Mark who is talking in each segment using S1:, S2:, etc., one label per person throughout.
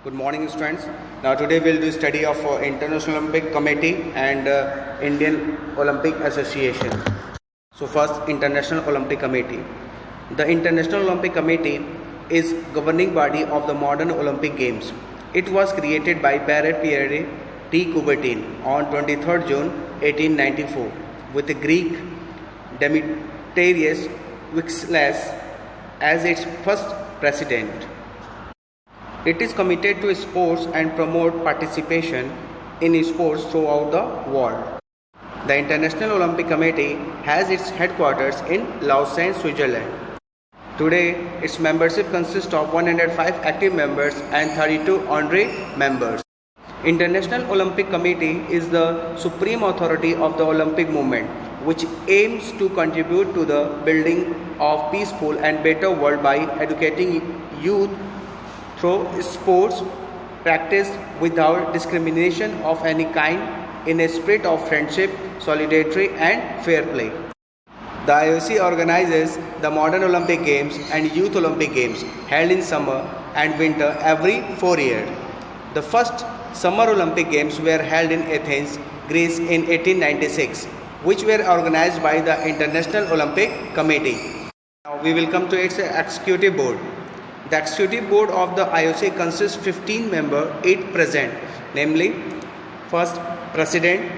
S1: Good morning, students. Now today we'll do study of International Olympic Committee and Indian Olympic Association. So first, International Olympic Committee. The International Olympic Committee is governing body of the modern Olympic Games. It was created by Pierre de Coubertin on 23rd June 1894 with the Greek Demetrius Vixelas as its first president. It is committed to sports and promote participation in sports throughout the world. The International Olympic Committee has its headquarters in Lausanne, Switzerland. Today, its membership consists of 105 active members and 32 honorary members. International Olympic Committee is the supreme authority of the Olympic movement, which aims to contribute to the building of peaceful and better world by educating youth through sports practiced without discrimination of any kind in a spirit of friendship, solidarity and fair play. The IOC organizes the Modern Olympic Games and Youth Olympic Games held in summer and winter every 4 years. The first Summer Olympic Games were held in Athens, Greece in 1896, which were organized by the International Olympic Committee. Now we will come to its executive board. The executive board of the IOC consists 15 members, 8 present, namely first president,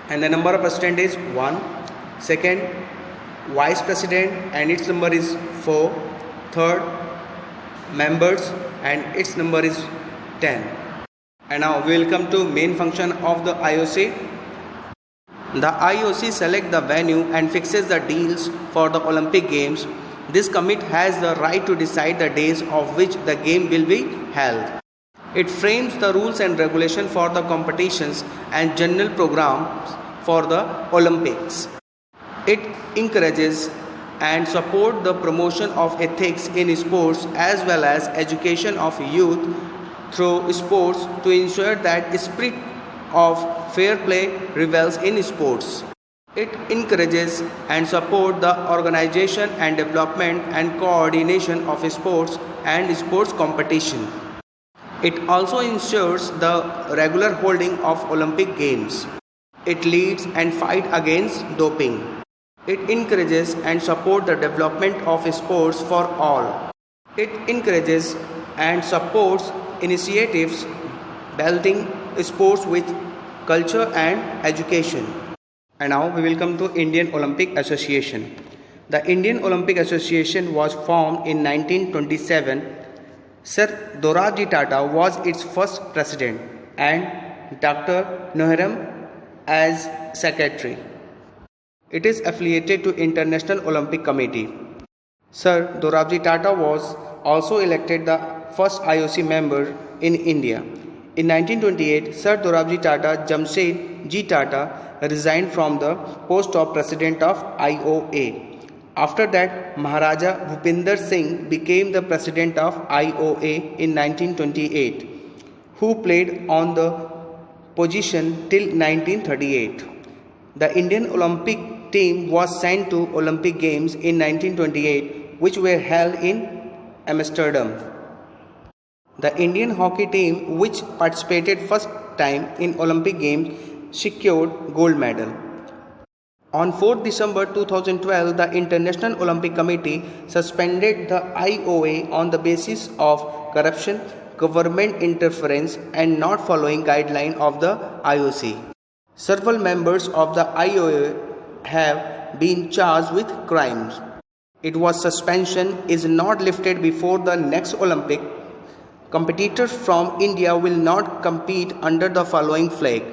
S1: and the number of president is 1, second vice president and its number is 4, third members and its number is 10. And now we will come to main function of the IOC. The IOC selects the venue and fixes the deals for the Olympic Games. This committee has the right to decide the days of which the game will be held. It frames the rules and regulations for the competitions and general programs for the Olympics. It encourages and supports the promotion of ethics in sports as well as education of youth through sports to ensure that spirit of fair play prevails in sports. It encourages and supports the organization and development and coordination of sports and sports competition. It also ensures the regular holding of Olympic Games. It leads and fights against doping. It encourages and supports the development of sports for all. It encourages and supports initiatives building sports with culture and education. And now we will come to Indian Olympic Association. The Indian Olympic Association was formed in 1927. Sir Dorabji Tata was its first president and Dr. Nehru as secretary. It is affiliated to International Olympic Committee. Sir Dorabji Tata was also elected the first IOC member in India. In 1928, Sir Dorabji Tata Jamshed Ji Tata resigned from the post of president of IOA. After that, Maharaja Bhupinder Singh became the president of IOA in 1928, who played on the position till 1938. The Indian Olympic team was sent to Olympic Games in 1928, which were held in Amsterdam. The Indian hockey team, which participated first time in Olympic Games, secured gold medal. On 4 December 2012, the International Olympic Committee suspended the IOA on the basis of corruption, government interference and not following guidelines of the IOC. Several members of the IOA have been charged with crimes. It was suspension is not lifted before the next Olympic. Competitors from India will not compete under the following flag.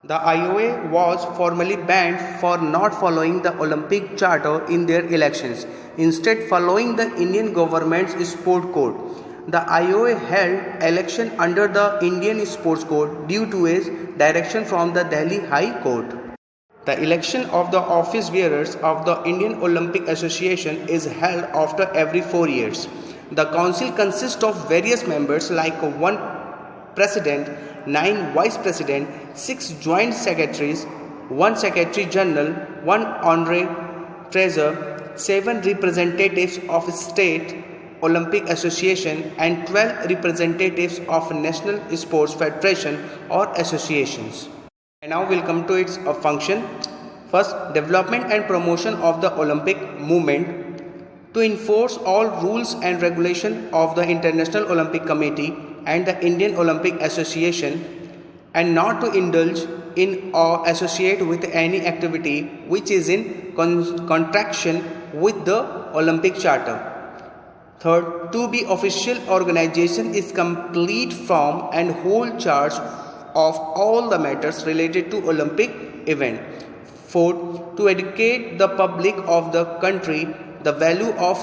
S1: The IOA was formally banned for not following the Olympic Charter in their elections, instead following the Indian government's sport code. The IOA held election under the Indian Sports Code due to a direction from the Delhi High Court. The election of the office bearers of the Indian Olympic Association is held after every 4 years. The council consists of various members like 1 president, 9 vice president, 6 joint secretaries, 1 secretary general, 1 honorary treasurer, 7 representatives of state Olympic Association and 12 representatives of National Sports Federation or associations. And now we'll come to its function. First, development and promotion of the Olympic movement, to enforce all rules and regulation of the International Olympic Committee and the Indian Olympic Association, and not to indulge in or associate with any activity which is in contraction with the Olympic Charter. Third, to be official organization is complete from and whole charge of all the matters related to Olympic event. Fourth, to educate the public of the country the value of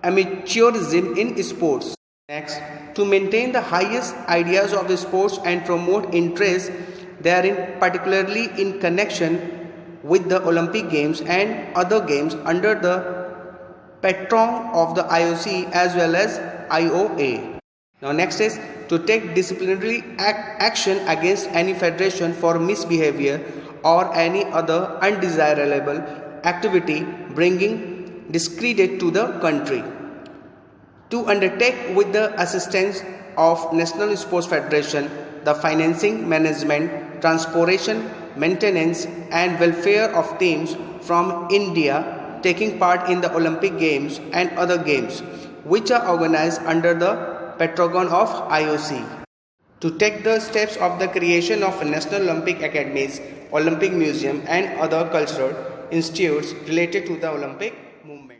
S1: amateurism in sports. Next, to maintain the highest ideas of the sports and promote interest therein, particularly in connection with the Olympic Games and other games under the patron of the IOC as well as IOA. Now next is to take disciplinary action against any federation for misbehavior or any other undesirable activity bringing discredit to the country. To undertake with the assistance of National Sports Federation the financing, management, transportation, maintenance and welfare of teams from India taking part in the Olympic Games and other games which are organized under the patron of IOC. To take the steps of the creation of National Olympic Academies, Olympic Museum and other cultural institutes related to the Olympic movement.